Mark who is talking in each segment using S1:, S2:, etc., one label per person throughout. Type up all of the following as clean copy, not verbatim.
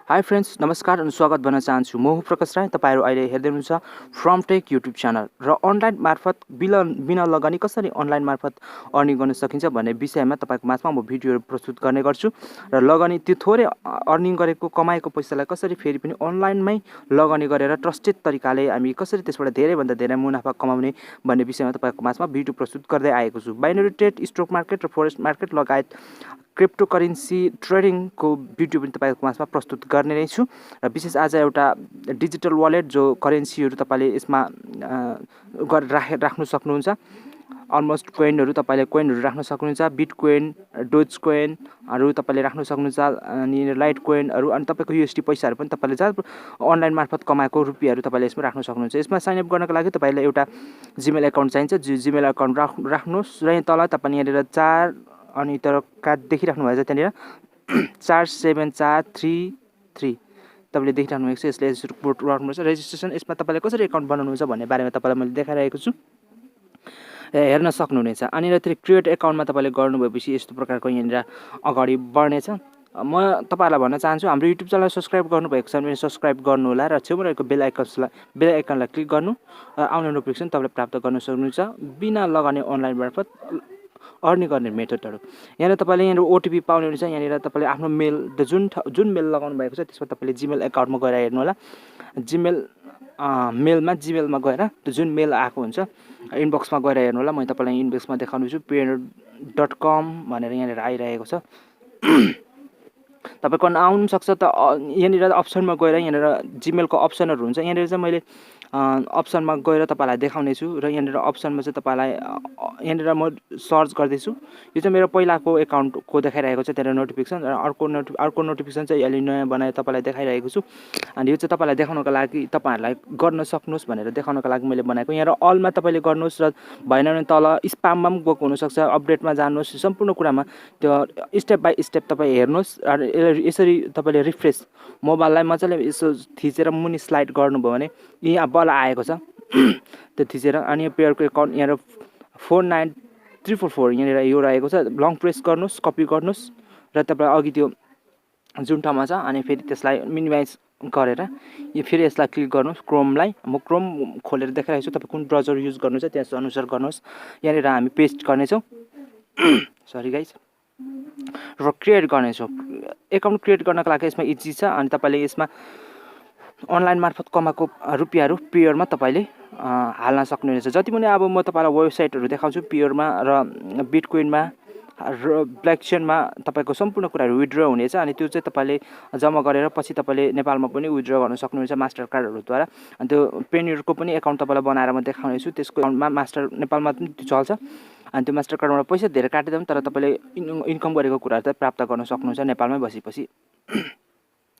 S1: High friends, नमस्कार अनि स्वागत भन्न चाहन्छु। म हुँ प्रकाश राई। तपाईहरु अहिले हेर्दै हुनुहुन्छ फ्रमटेक युट्युब च्यानल र अनलाइन मार्फत बिना लगानी कसरी अनलाइन मार्फत अर्निङ गर्न सकिन्छ भन्ने विषयमा तपाईको माझमा म भिडियोहरु प्रस्तुत गर्ने गर्छु र लगानी त्यो थोरै अर्निङ गरेको कमाएको पैसालाई कसरी फेरि पनि अनलाइनमै लगानी गरेर ट्रस्टेड तरिकाले हामी कसरी त्यसबाट धेरै भन्दा धेरै मुनाफा कमाउने भन्ने विषयमा तपाईको माझमा भिडियो प्रस्तुत गर्दै आएको छु। बाइनरी ट्रेड, स्टक मार्केट र फोरेक्स मार्केट लगायत क्रिप्टोकरेन्सी ट्रेडिङको भिडियो पनि तपाईको माझमा प्रस्तुत गर्ने नै छु र विशेष आज एउटा डिजिटल वालेट जो करेन्सीहरु तपाईले यसमा राख्न सक्नुहुन्छ। अलमोस्ट कोइनहरु तपाईले कोइनहरु राख्न सक्नुहुन्छ। बिटकोइन, डोज कोइनहरु तपाईले राख्न सक्नुहुन्छ अनि लाइट कोइनहरु अनि तपाईको यूएसडी पैसाहरु पनि तपाईले अनलाइन मार्फत कमाएको रुपियाँहरु तपाईले यसमा राख्न सक्नुहुन्छ। यसमा साइन अप गर्नको लागि तपाईलाई एउटा जीमेल अकाउन्ट चाहिन्छ। जीमेल अकाउन्ट राख्नुस् र यहाँ तल तपाईले यहाँनिर 4 अनि तर कार्ड देखिराख्नु भएको छ त्यहाँनिर 47433 तपाईले देखिराख्नु भएको छ। यसले रिपोर्ट गर्नुपर्छ। रेजिस्ट्रेसन यसमा तपाईले कसरी अकाउन्ट बनाउनुहुन्छ भन्ने बारेमा तपाईलाई मैले देखाइरहेको छु, हेर्न सक्नुहुनेछ। अनि र क्रिएट अकाउन्टमा तपाईले गर्नु भएपछि यस्तो प्रकारको यहाँनिर अगाडि बढ्नेछ। म तपाईहरुलाई भन्न चाहन्छु हाम्रो युट्युब च्यानललाई सब्स्क्राइब गर्नु भएको छ भने सब्स्क्राइब गर्नु होला र छेउमा रहेको बेल आइकनलाई क्लिक गर्नु र आउने नोटिफिकेसन तपाईले प्राप्त गर्न सक्नुहुन्छ बिना लगानी अनलाइन मार्फत अर्निङ गर्ने मेथडहरु। यहाँ तपाईले यहाँ ओटीपी पाउने हुन्छ। यहाँ तपाईले आफ्नो मेल जुन मेल लगाउनु भएको छ त्यसमा तपाईले जीमेल अकाउन्टमा गएर हेर्नु होला। जीमेलमा गएर त्यो जुन मेल आएको हुन्छ इनबक्समा गएर हेर्नु होला। म तपाईलाई इनबक्समा देखाउने छु payeer.com भनेर यहाँ आइरहेको छ। तपाईको आउन सक्छ त यहाँ अप्सनमा गएर यहाँ जीमेलको अप्सनहरु हुन्छ। यहाँ चाहिँ मैले अप्सनमा गएर तपाईलाई देखाउने छु र यहाँ अप्सनमा चाहिँ तपाईलाई यहाँ म सर्च गर्दै छु। यो चाहिँ मेरो पहिलाको अकाउन्टको देखाइरहेको छ त्यहाँ नोटिफिकेसन र अर्को नोटिफिकेसन चाहिँ अहिले नयाँ बनाएर तपाईलाई देखाइरहेको छु। अनि यो चाहिँ तपाईलाई देखाउनको लागि तपाईहरुलाई गर्न सक्नुस् भनेर देखाउनको लागि मैले बनाएको। यहाँ अलमा तपाईले गर्नुस् र भएन भने तल स्पाममा पनि गएको हुन सक्छ। अपडेटमा जानुस्, सम्पूर्ण कुरामा त्यो स्टेप बाइ स्टेप तपाई हेर्नुस् र यसरी तपाईले रिफ्रेश मोबाइललाई मजाले यसो थिचेर मुनि स्लाइड गर्नुभयो भने यहाँ बल आएको छ त्यो थिचेर अनि पेयरको अकाउन्ट यहाँ 49344 यहाँ यो रहेको छ। लङ प्रेस गर्नुस्, कपी गर्नुस् र तपाईँ अघि त्यो जुन ठाउँमा छ अनि फेरि त्यसलाई मिनिमाइज गरेर यो फेरि यसलाई क्लिक गर्नुस्। क्रोमलाई म क्रोम खोलेर देखाइरहेको छु, तपाईँ कुन ब्राउजर युज गर्नुहुन्छ त्यस अनुसार गर्नुहोस्। यहाँ हामी पेस्ट गर्नेछौँ सरी गाइज र क्रिएट गर्नेछौँ। अकाउन्ट क्रिएट गर्नको लागि यसमा इजी छ अनि तपाईले यसमा अनलाइन मार्फत कमाएको रुपियाँहरु पेयरमा तपाईले हाल्न सक्नुहुनेछ। जति पनि अब म तपाईलाई वेबसाइटहरु देखाउँछु पेयरमा र बिटकोइनमा र ब्लकचेनमा तपाईको सम्पूर्ण कुराहरु विथड्र हुनेछ अनि त्यो चाहिँ तपाईले जम्मा गरेर पछि तपाईले नेपालमा पनि विथड्र गर्न सक्नुहुन्छ मास्टर कार्डहरुद्वारा। अनि त्यो पेयरको पनि अकाउन्ट तपाईलाई बनाएर म देखाउने छु। त्यसको अकाउन्टमा मास्टर नेपालमा पनि चल्छ अनि त्यो मास्टर कार्डबाट पैसा धेरै काटिदिन्छ तर तपाईले इन्कम गरेको कुराहरु चाहिँ प्राप्त गर्न सक्नुहुन्छ नेपालमै बसेपछि।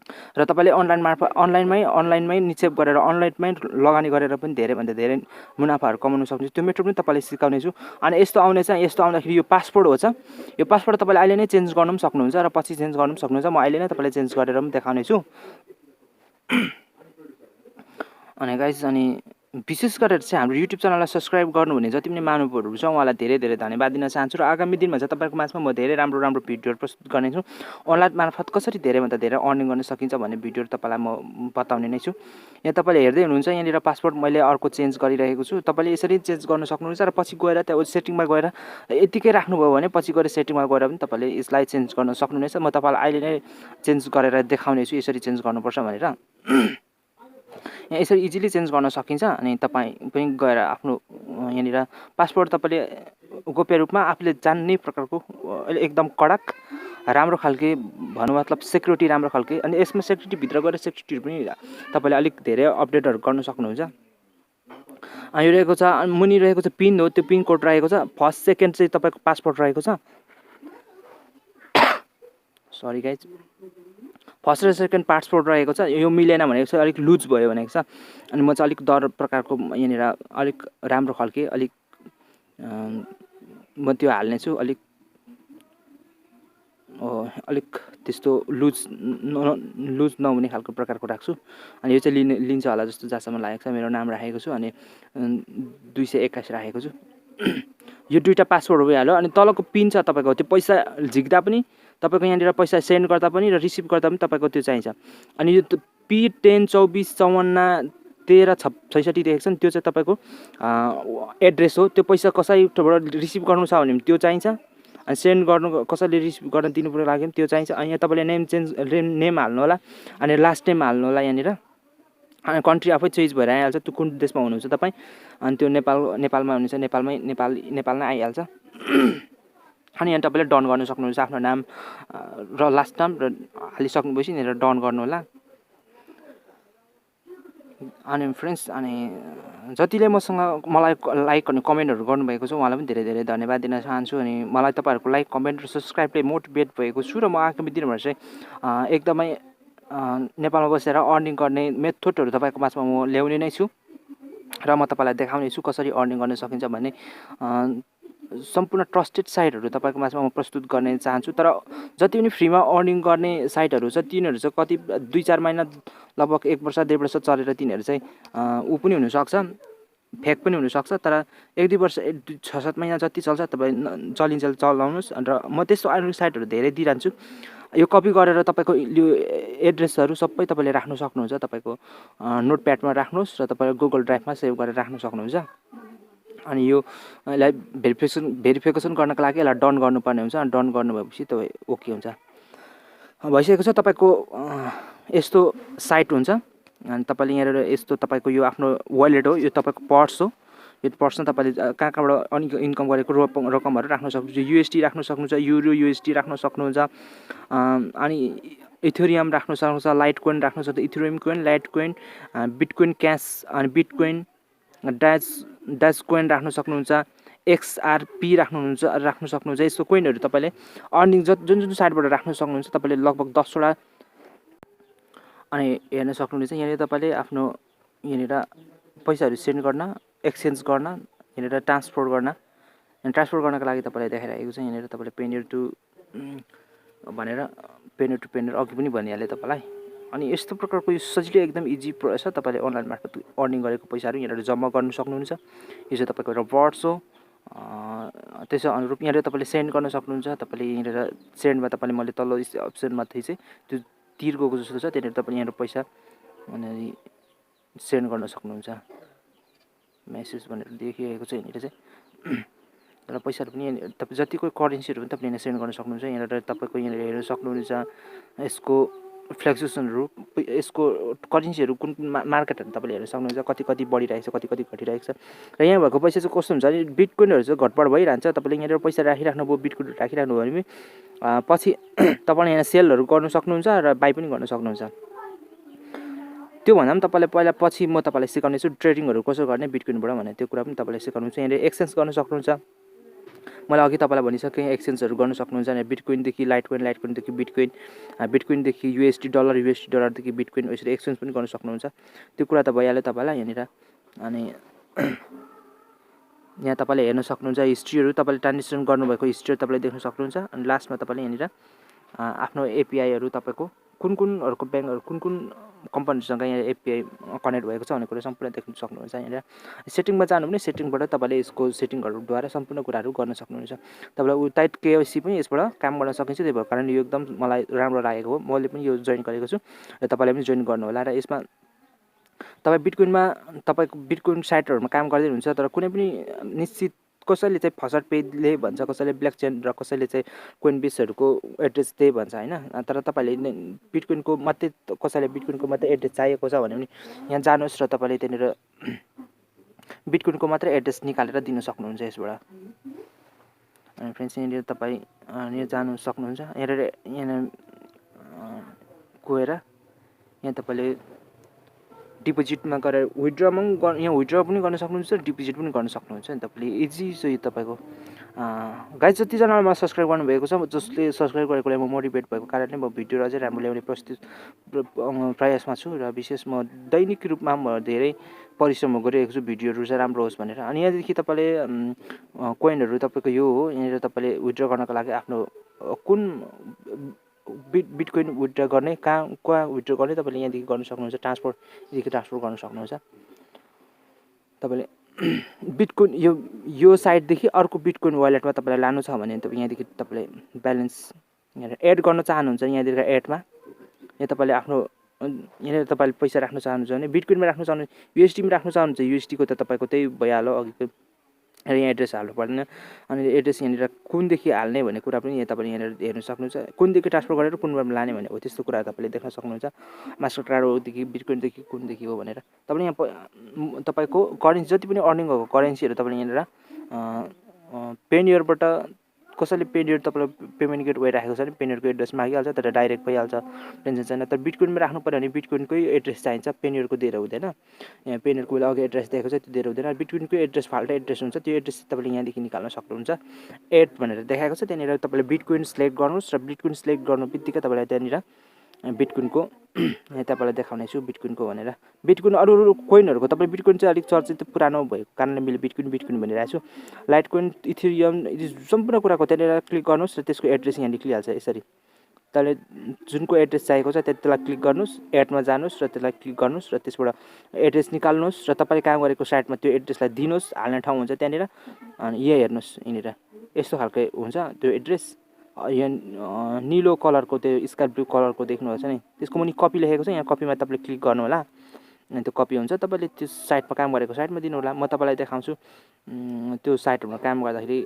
S1: र तपाईले अनलाइन मार्फत अनलाइनमै निक्षेप गरेर अनलाइनमै लगानी गरेर पनि धेरै भन्दा धेरै मुनाफाहरु कमाउन सक्नुहुन्छ। त्यो मेथड पनि तपाईले सिकाउने छु। अनि यस्तो आउँदाखेरि यो पासपोर्ट हो छ। यो पासपोर्ट तपाईले अहिले नै चेन्ज गर्न पनि सक्नुहुन्छ र पछि चेन्ज गर्न पनि सक्नुहुन्छ। म अहिले नै तपाईलाई चेन्ज गरेर पनि देखाउने छु। अनि गाइस अनि विशेष गरेर चाहिँ हाम्रो युट्युब च्यानललाई सब्स्क्राइब गर्नु भने जति पनि महानुभावहरु छ उहाँलाई धेरै धेरै धन्यवाद दिन चाहन्छु र आगामी दिनमा चाहिँ तपाईको माझमा म धेरै राम्रो भिडियोहरु प्रस्तुत गर्ने छु। अनलाइन मार्फत कसरी धेरै भन्दा धेरै अर्निङ गर्न सकिन्छ भन्ने भिडियोहरु तपाईलाई म बताउने नै छु। यहाँ तपाईले हेर्दै हुनुहुन्छ यहाँनिर पासपोर्ट मैले अर्को चेन्ज गरिरहेको छु। तपाईले यसरी चेन्ज गर्न सक्नुहुन्छ र पछि गएर त्यहाँ सेटिङमा गएर यतिकै राख्नुभयो भने पछि गएर सेटिङमा गएर पनि तपाईले यसलाई चेन्ज गर्न सक्नुहुनेछ। म तपाईलाई अहिले नै चेन्ज गरेर देखाउने छु यसरी चेन्ज गर्नुपर्छ भनेर। यहाँ यसरी इजिली चेन्ज गर्न सकिन्छ अनि तपाई पनि गएर आफ्नो यहाँनिर पासपोर्ट तपाईले गोप्य रूपमा आफूले जान्ने प्रकारको एकदम कडक राम्रो खालके भन्नु मतलब सेक्युरिटी राम्रो खालके अनि यसमा सेक्युरिटी भित्र गएर सेक्युरिटी पनि तपाईले अलिक धेरै अपडेटहरु गर्न सक्नुहुन्छ। अनि यो रहेको छ मुनि रहेको छ पिन हो, त्यो पिन कोड रहेको छ। फर्स्ट सेकेन्ड चाहिँ तपाईको पासपोर्ट रहेको छ। सरी गाइज फर्स्ट र सेकेन्ड पासपोर्ट रहेको छ। यो मिलेन भनेको चाहिँ अलिक लुज भयो भनेको छ। अनि म चाहिँ अलिक दर प्रकारको यहाँनिर अलिक राम्रो खालके अलिक म त्यो हाल्ने छु। अलिक त्यस्तो लुज नहुने खालको प्रकारको राख्छु। अनि यो चाहिँ लिन्छ होला जस्तो जहाँसम्म लागेको छ। मेरो नाम राखेको छु अनि 221 राखेको छु। यो दुईटा पासवर्ड भइहाल्यो। अनि तलको पिन छ तपाईँको, त्यो पैसा झिक्दा पनि तपाईँको यहाँनिर पैसा सेन्ड गर्दा पनि र रिसिभ गर्दा पनि तपाईँको त्यो चाहिन्छ। अनि यो P10 24 54 13 66 देखेको छ नि, त्यो चाहिँ तपाईँको एड्रेस हो। त्यो पैसा कसैबाट रिसिभ गर्नु छ भने त्यो चाहिन्छ। अनि सेन्ड गर्नु कसैले रिसिभ गर्न दिनुको लागि पनि त्यो चाहिन्छ। अनि यहाँ तपाईँले नेम हाल्नु होला, अनि लास्ट नेम हाल्नु होला यहाँनिर। अनि कन्ट्री आफै चेन्ज भएर आइहाल्छ, त्यो कुन देशमा हुनुहुन्छ तपाईँ। अनि त्यो नेपालमा हुनुहुन्छ, नेपाल नै आइहाल्छ। अनि यहाँ तपाईँले डन गर्न सक्नुहुन्छ आफ्नो नाम र लास्ट नाम र हालिसक्नुभएपछि यहाँनिर डन गर्नु होला। अनि फ्रेन्ड्स, अनि जतिले मलाई लाइक अनि कमेन्टहरू गर्नुभएको छ उहाँलाई पनि धेरै धेरै धन्यवाद दिन चाहन्छु। अनि मलाई तपाईँहरूको लाइक कमेन्ट र सब्सक्राइबले मोटिभेट भएको छु र म आगामी दिनभर चाहिँ एकदमै नेपालमा बसेर अर्निङ गर्ने मेथडहरू तपाईँको माझमा म ल्याउने नै छु र म तपाईँलाई देखाउने छु कसरी अर्निङ गर्न सकिन्छ भन्ने सम्पूर्ण ट्रस्टेड साइटहरू तपाईँको माझमा म प्रस्तुत गर्ने चाहन्छु। तर जति पनि फ्रीमा अर्निङ गर्ने साइटहरू छ तिनीहरू चाहिँ कति 2-4 महिना लगभग 1 वर्ष 1.5 वर्ष चलेर तिनीहरू चाहिँ ऊ पनि हुनसक्छ, फेक पनि हुनसक्छ। तर 1-2 वर्ष 6-7 महिना जति चल्छ तपाईँ चलिन्जेल चलाउनुहोस्। र म त्यस्तो अर्निङ साइटहरू धेरै दिइरहन्छु। यो कपी गरेर तपाईँको यो एड्रेसहरू सबै तपाईँले राख्नु सक्नुहुन्छ। तपाईँको नोटप्याडमा राख्नुहोस् र तपाईँले गुगल ड्राइभमा सेभ गरेर राख्नु सक्नुहुन्छ। अनि यो यसलाई भेरिफिकेसन गर्नको लागि यसलाई डन गर्नुपर्ने हुन्छ। अनि डन गर्नुभएपछि तपाईँ ओके हुन्छ, भइसकेको छ। तपाईँको यस्तो साइट हुन्छ। अनि तपाईँले यहाँनिर यस्तो तपाईँको यो आफ्नो वालेट हो, यो तपाईँको पर्स हो। यो पर्समा तपाईँले कहाँबाट इन्कम गरेको रकमहरू राख्न सक्नुहुन्छ। USD राख्न सक्नुहुन्छ, युरो USD राख्न सक्नुहुन्छ, अनि इथेरियम राख्न सक्नुहुन्छ, लाइट कोइन राख्न सक्नुहुन्छ, Ethereum coin, light coin, bitcoin cash, अनि बिटकोइन, ड्यास कोइन राख्न सक्नुहुन्छ, XRP राख्न सक्नुहुन्छ। यस्तो कोइनहरू तपाईँले अर्निङ जुन साइटबाट राख्न सक्नुहुन्छ। तपाईँले लगभग 10 वटा अनि हेर्न सक्नुहुन्छ। यहाँनिर तपाईँले आफ्नो यहाँनिर पैसाहरू सेन्ड गर्न, एक्सचेन्ज गर्न, यहाँनिर ट्रान्सफर गर्नको लागि तपाईँलाई देखाइरहेको छ। यहाँनिर तपाईँले पेनियर टु भनेर पेनियर अघि पनि भनिहालेँ तपाईँलाई। अनि यस्तो प्रकारको यो सजिलै एकदम इजी प्रोसेस छ। तपाईँले अनलाइन मार्फत अर्निङ गरेको पैसाहरू यहाँनिर जम्मा गर्न सक्नुहुन्छ। यो चाहिँ तपाईँको रिवार्ड्स हो। त्यसो अनुरूप यहाँनिर तपाईँले सेन्ड गर्न सक्नुहुन्छ। तपाईँले यहाँनिर सेन्डमा तपाईँले मैले तल्लो अप्सनमा चाहिँ त्यो तीर गएको जस्तो छ, त्यहाँनिर तपाईँले यहाँनिर पैसा अनि सेन्ड गर्न सक्नुहुन्छ। मेसेज भनेर देखिएको छ यहाँनिर चाहिँ। र पैसाहरू पनि यहाँनिर तपाईँ जतिको करेन्सीहरू पनि तपाईँले यहाँ सेन्ड गर्न सक्नुहुन्छ। यहाँनिर तपाईँको यहाँनिर हेर्न सक्नुहुन्छ यसको फ्लक्चुएसनहरू, यसको करेन्सीहरू कुन मार्केटहरू तपाईँले हेर्न सक्नुहुन्छ। कति बढिरहेको छ, कति घटिरहेको छ। र यहाँ भएको पैसा चाहिँ कस्तो हुन्छ भने बिटकोइनहरू चाहिँ घटबड भइरहन्छ। तपाईँले यहाँनिर पैसा राखिराख्नुभयो, बिटकोइनहरू राखिराख्नुभयो भने पछि तपाईँले यहाँ सेलहरू गर्नु सक्नुहुन्छ र बाई पनि गर्न सक्नुहुन्छ। त्यो भन्दा पनि तपाईँलाई पहिला पछि म तपाईँलाई सिकाउने छु ट्रेडिङहरू कसो गर्ने बिटकोइनबाट भने, त्यो कुरा पनि तपाईँलाई सिकाउनु छु। यहाँनिर एक्सचेन्ज गर्न सक्नुहुन्छ। मैले अघि तपाईँलाई भनिसकेँ एक्सचेन्जहरू गर्न सक्नुहुन्छ। यहाँ बिटकोइनदेखि लाइटकोइनदेखि बिटकोइन, बिटकोइनदेखि USD डलरदेखि बिटकोइन यसरी एक्सचेन्ज पनि गर्न सक्नुहुन्छ। त्यो कुरा त भइहाल्यो तपाईँलाई यहाँनिर। अनि यहाँ तपाईँले हेर्न सक्नुहुन्छ हिस्ट्रीहरू, तपाईँले ट्रान्जेक्सन गर्नुभएको हिस्ट्रीहरू तपाईँले देख्न सक्नुहुन्छ। अनि लास्टमा तपाईँले यहाँनिर आफ्नो APIहरू तपाईँको कुनहरूको ब्याङ्कहरू कुन कम्पनीसँग यहाँ API कनेक्ट भएको छ भन्ने कुरा सम्पूर्ण देख्न सक्नुहुन्छ। यहाँनिर सेटिङमा जानु भने सेटिङबाट तपाईँले यसको सेटिङहरूद्वारा सम्पूर्ण कुराहरू गर्न सक्नुहुन्छ। तपाईँलाई टाइट KYC पनि यसबाट काम गर्न सकिन्छ। त्यही भएको कारण यो एकदम मलाई राम्रो लागेको हो। मैले पनि यो जोइन गरेको छु र तपाईँले पनि जोइन गर्नु होला। र यसमा तपाईँ तपाईँको बिटकोइन साइटहरूमा काम गर्दै हुनुहुन्छ, तर कुनै पनि निश्चित कसैले चाहिँ फसट पेजले भन्छ, कसैले ब्लकचेन र कसैले चाहिँ कोइन बेसहरूको एड्रेस त्यही भन्छ होइन। तर तपाईँले बिटकोइनको मात्रै कसैले बिटकोइनको मात्रै एड्रेस चाहिएको छ भने पनि यहाँ जानुहोस् र तपाईँले त्यहाँनिर बिटकोइनको मात्रै एड्रेस निकालेर दिन सक्नुहुन्छ यसबाट। अनि फ्रेन्ड्स यहाँनिर तपाईँ यहाँ जानु सक्नुहुन्छ। यहाँ गएर यहाँ तपाईँले डिपोजिटमा गरेर यहाँ विथड्र पनि गर्न सक्नुहुन्छ, डिपोजिट पनि गर्न सक्नुहुन्छ नि तपाईँले। इजी छ यो तपाईँको। गाइज जतिजनाले मलाई सब्सक्राइब गर्नुभएको छ, जसले सब्सक्राइब गरेकोले म मोटिभेट भएको कारणले म भिडियो अझै राम्रो ल्याउने प्रयासमा छु। र विशेष म दैनिक रूपमा म धेरै परिश्रम गरिरहेको छु भिडियोहरू चाहिँ राम्रो होस् भनेर। अनि यहाँदेखि तपाईँले कोइनहरू तपाईँको यो हो। यहाँनिर तपाईँले विथड्र गर्नको लागि आफ्नो कुन बिटकोइन विथड्र गर्ने, कहाँ विथड्र गर्ने तपाईँले यहाँदेखि गर्न सक्नुहुन्छ। ट्रान्सफर गर्न सक्नुहुन्छ। तपाईँले बिटकोइन यो साइटदेखि अर्को बिटकोइन वालेटमा तपाईँलाई लानु छ भने तपाईँ यहाँदेखि तपाईँले ब्यालेन्स यहाँ एड गर्न चाहनुहुन्छ यहाँदेखि एडमा यहाँ तपाईँले आफ्नो यहाँनिर तपाईँले पैसा राख्न चाहनुहुन्छ भने बिटकोइनमा राख्न चाहनुहुन्छ युएसडीमा राख्न चाहनुहुन्छ युएसडीको त तपाईँको त्यही भइहाल्यो अघिको यहाँ एड्रेस हाल्नु पर्दैन अनि एड्रेस यहाँनिर कुनदेखि हाल्ने भन्ने कुरा पनि यहाँ तपाईँले यहाँनिर हेर्न सक्नुहुन्छ कुनदेखि ट्रान्सफर गरेर कुनमा लाने भने हो त्यस्तो कुरा तपाईँले देख्न सक्नुहुन्छ मास्टर कार्ड होदेखि बिटकोइनदेखि कुनदेखि हो भनेर तपाईँले यहाँ तपाईँको करेन्सी जति पनि अर्निङ भएको करेन्सीहरू तपाईँले यहाँनिर पेनियरबाट कसैले पेनियर तपाईँलाई पेमेन्ट गेटवे राखेको छ भने पेनियरको एड्रेस मागिहाल्छ तर डाइरेक्ट भइहाल्छ टेन्सन छैन तर बिटकोइनमा राख्नु पऱ्यो भने बिटकोइनकै एड्रेस चाहिन्छ पेनियरको दिएर हुँदैन यहाँ पेनियरको अघि एड्रेस दिएको छ त्यो दिएर हुँदैन बिटकोइनको एड्रेस फाल्टै एड्रेस हुन्छ त्यो एड्रेस तपाईँले यहाँदेखि निकाल्न सक्नुहुन्छ एड भनेर देखाएको छ त्यहाँनिर तपाईँले बिटकोइन सिलेक्ट गर्नुहोस् र बिटकोइन सिलेक्ट गर्नु बित्तिकै तपाईँलाई त्यहाँनिर बिटकोइनको यहाँ तपाईँलाई देखाउनेछु बिटकोइनको भनेर बिटकोइन अरू कोइनहरूको तपाईँ बिटकोइन चाहिँ अलिक चर्चित पुरानो भएको कारणले मैले बिटकोइन भनिरहेको छु लाइट कोइन इथेरियम सम्पूर्ण कुराको त्यहाँनिर क्लिक गर्नुहोस् र त्यसको एड्रेस यहाँ निक्लिहाल्छ यसरी तपाईँले जुनको एड्रेस चाहिएको छ त्यसलाई क्लिक गर्नुहोस् एडमा जानुहोस् र त्यसलाई क्लिक गर्नुहोस् र त्यसबाट एड्रेस निकाल्नुहोस् र तपाईँले काम गरेको साइटमा त्यो एड्रेसलाई दिनुहोस् हाल्ने ठाउँ हुन्छ त्यहाँनिर अनि यहाँ हेर्नुहोस् यहाँनिर यस्तो खालको हुन्छ त्यो एड्रेस यहाँ निलो कलरको त्यो स्काई ब्लू कलरको देख्नुहुन्छ नि त्यसको मुनि कपी लेखेको छ यहाँ कपीमा तपाईँले क्लिक गर्नु होला अनि त्यो कपी हुन्छ तपाईँले त्यो साइटमा काम गरेको साइटमा दिनु होला म तपाईँलाई देखाउँछु त्यो साइटहरूमा काम गर्दाखेरि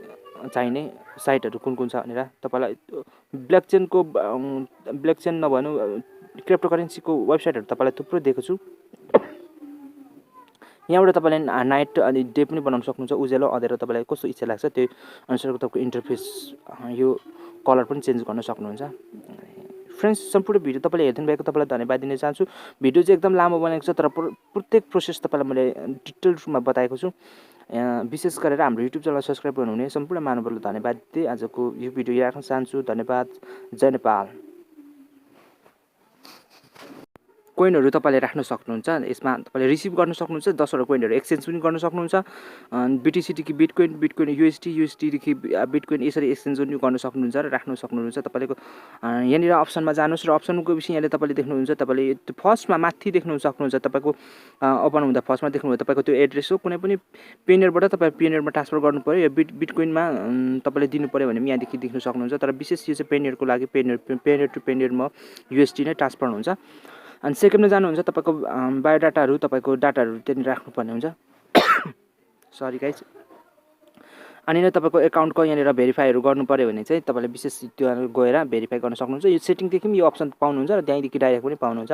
S1: चाहिने साइटहरू कुन कुन छ भनेर तपाईँलाई ब्लकचेन नभनु क्रिप्टोकरेन्सीको वेबसाइटहरू तपाईँलाई थुप्रो दिएको छु यहाँबाट तपाईँले नाइट अनि डे पनि बनाउन सक्नुहुन्छ उज्यालो अँध्यारो तपाईँलाई कस्तो इच्छा लाग्छ त्यो अनुसारको तपाईँको इन्टरफेस यो कलर पनि चेन्ज गर्न सक्नुहुन्छ फ्रेन्ड्स सम्पूर्ण भिडियो तपाईँले हेरिदिनु भएको तपाईँलाई धन्यवाद दिन चाहन्छु भिडियो चाहिँ एकदम लामो बनेको छ तर प्रत्येक प्रोसेस तपाईँलाई मैले डिटेल रूपमा बताएको छु विशेष गरेर हाम्रो युट्युब च्यानल सब्सक्राइब गर्नुहुने सम्पूर्ण मानवहरूलाई धन्यवाद दिँदै आजको यो भिडियो यहाँ राख्न चाहन्छु धन्यवाद जय नेपाल कोइनहरू तपाईँले राख्न सक्नुहुन्छ यसमा तपाईँले रिसिभ गर्न सक्नुहुन्छ 10 कोइनहरू एक्सचेन्ज पनि गर्न सक्नुहुन्छ बिटिसीदेखि बिटकोइन युएसडीदेखि बिटकोइन यसरी एक्सचेन्ज पनि गर्न सक्नुहुन्छ र राख्न सक्नुहुन्छ तपाईँको यहाँनिर अप्सनमा जानुहोस् र अप्सनको विषय यहाँले तपाईँले देख्नुहुन्छ तपाईँले फर्स्टमा माथि देख्नु सक्नुहुन्छ तपाईँको ओपन हुँदा फर्स्टमा देख्नुहुन्छ तपाईँको त्यो एड्रेस हो कुनै पनि पेनियरबाट तपाईँ पेनियरमा ट्रान्सफर गर्नु पऱ्यो या बिटकोइनमा तपाईँले दिनु पऱ्यो भने यहाँदेखि देख्न सक्नुहुन्छ तर विशेष यो चाहिँ पेनियरको लागि पेनियर टु पेनियरमा युएसडी नै ट्रान्सफर हुन्छ अनि सेकेन्डमा जानुहुन्छ तपाईँको बायोडाटाहरू तपाईँको डाटाहरू त्यहाँनिर राख्नुपर्ने हुन्छ सरी गाइज अनि नै तपाईँको एकाउन्टको यहाँनिर भेरिफाईहरू गर्नु पऱ्यो भने चाहिँ तपाईँले विशेष त्यो गएर भेरिफाई गर्न सक्नुहुन्छ यो सेटिङदेखि पनि यो अप्सन पाउनुहुन्छ र त्यहीँदेखि डाइरेक्ट पनि पाउनुहुन्छ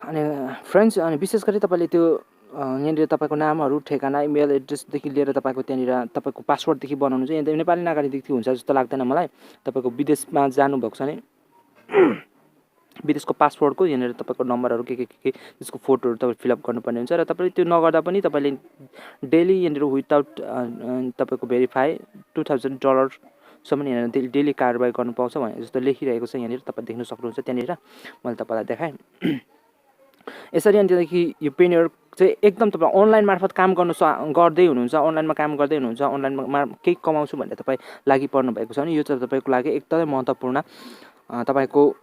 S1: अनि फ्रेन्ड्स अनि विशेष गरी तपाईँले त्यो यहाँनिर तपाईँको नामहरू ठेगाना इमेल एड्रेसदेखि लिएर तपाईँको त्यहाँनिर तपाईँको पासवर्डदेखि बनाउनु चाहिँ यहाँ नेपाली नागरिकदेखि हुन्छ जस्तो लाग्दैन मलाई तपाईँको विदेशमा जानुभएको छ भने विदेशको पासपोर्टको यहाँनिर तपाईँको नम्बरहरू के त्यसको फोटोहरू तपाईँ फिलअप गर्नुपर्ने हुन्छ र तपाईँले त्यो नगर्दा पनि तपाईँले डेली यहाँनिर विदाउट तपाईँको भेरिफाई $2000सम्म यहाँनिर डेली कारबाही गर्नु पाउँछ भने जस्तो लेखिरहेको छ यहाँनिर तपाईँ देख्न सक्नुहुन्छ त्यहाँनिर मैले तपाईँलाई देखाएँ यसरी अनि त्यहाँदेखि यो पेनियर चाहिँ एकदम तपाईँ अनलाइन मार्फत काम गर्दै हुनुहुन्छ अनलाइनमा काम गर्दै हुनुहुन्छ अनलाइनमा केही कमाउँछु भनेर तपाईँ लागि पर्नु भएको छ भने यो चाहिँ तपाईँको लागि एकदमै महत्त्वपूर्ण तपाईँको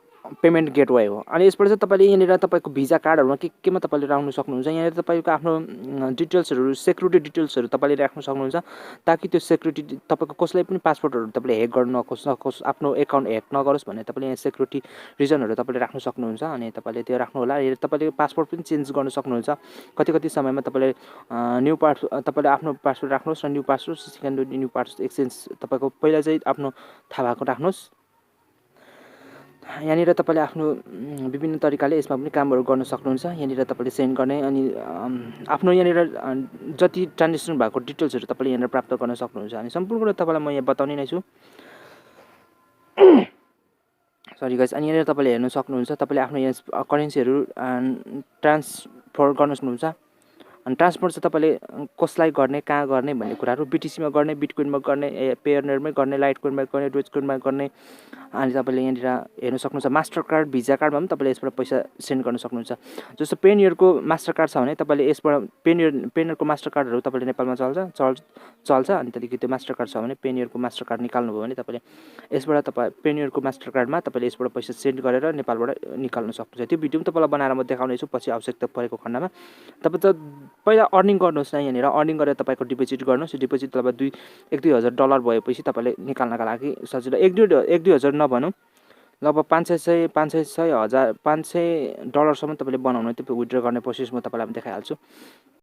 S1: पेमेन्ट गेटवे हो अनि यसबाट चाहिँ तपाईँले यहाँनिर तपाईँको भिजा कार्डहरूमा केमा तपाईँले राख्न सक्नुहुन्छ यहाँनिर तपाईँको आफ्नो डिटेल्सहरू सेक्युरिटी डिटेल्सहरू तपाईँले राख्न सक्नुहुन्छ ताकि त्यो सेक्युरिटी तपाईँको कसैलाई पनि पासपोर्टहरू तपाईँले ह्याक गर्न नखोस् आफ्नो एकाउन्ट ह्याक नगरोस् भने तपाईँले यहाँ सेक्युरिटी रिजनहरू तपाईँले राख्न सक्नुहुन्छ अनि तपाईँले त्यो राख्नु होला तपाईँले पासपोर्ट पनि चेन्ज गर्न सक्नुहुन्छ कति समयमा तपाईँले न्यू तपाईँले आफ्नो पासपोर्ट राख्नुहोस् र new passport second new passport exchange तपाईँको पहिला चाहिँ आफ्नो थाहा भएको राख्नुहोस् यहाँनिर तपाईँले आफ्नो विभिन्न तरिकाले यसमा पनि कामहरू गर्न सक्नुहुन्छ यहाँनिर तपाईँले सेन्ड गर्ने अनि आफ्नो यहाँनिर जति ट्रान्जेक्सन भएको डिटेल्सहरू तपाईँले यहाँनिर प्राप्त गर्न सक्नुहुन्छ अनि सम्पूर्ण कुरा तपाईँलाई म यहाँ बताउने नै छु सरी गाइस अनि यहाँनिर तपाईँले हेर्न सक्नुहुन्छ तपाईँले आफ्नो यहाँ करेन्सीहरू ट्रान्सफर गर्न सक्नुहुन्छ अनि ट्रान्सफर चाहिँ तपाईँले कसलाई गर्ने कहाँ गर्ने भन्ने कुराहरू बिटिसीमा गर्ने बिटकोइनमा गर्ने पेयरनरमै गर्ने लाइट कोइनमा गर्ने डोज कोइनमा गर्ने अनि तपाईँले यहाँनिर हेर्न सक्नुहुन्छ मास्टर कार्ड भिजा कार्डमा पनि तपाईँले यसबाट पैसा सेन्ड गर्न सक्नुहुन्छ जस्तो पेनियरको मास्टर कार्ड छ भने तपाईँले यसबाट पेनियरको मास्टर कार्डहरू तपाईँले नेपालमा चल्छ अनि त्यहाँदेखि त्यो मास्टर कार्ड छ भने पेनियरको मास्टर कार्ड निकाल्नुभयो भने तपाईँले यसबाट तपाईँ पेनियरको मास्टर कार्डमा तपाईँले यसबाट पैसा सेन्ड गरेर नेपालबाट निकाल्न सक्नुहुन्छ त्यो भिडियो पनि तपाईँलाई बनाएर म देखाउनेछु पछि आवश्यकता परेको खण्डमा तपाईँ त पहिला अर्निङ गर्नुहोस् न यहाँनिर अर्निङ गरेर तपाईँको डिपोजिट गर्नुहोस् डिपोजिट तपाईँ 1-2 हजार डलर भएपछि तपाईँले निकाल्नका लागि सजिलो 1-2 हजार नभनौँ लगभग 500 डलरसम्म तपाईँले बनाउनु त्यो विथड्र गर्ने प्रोसेस म तपाईँलाई देखाइहाल्छु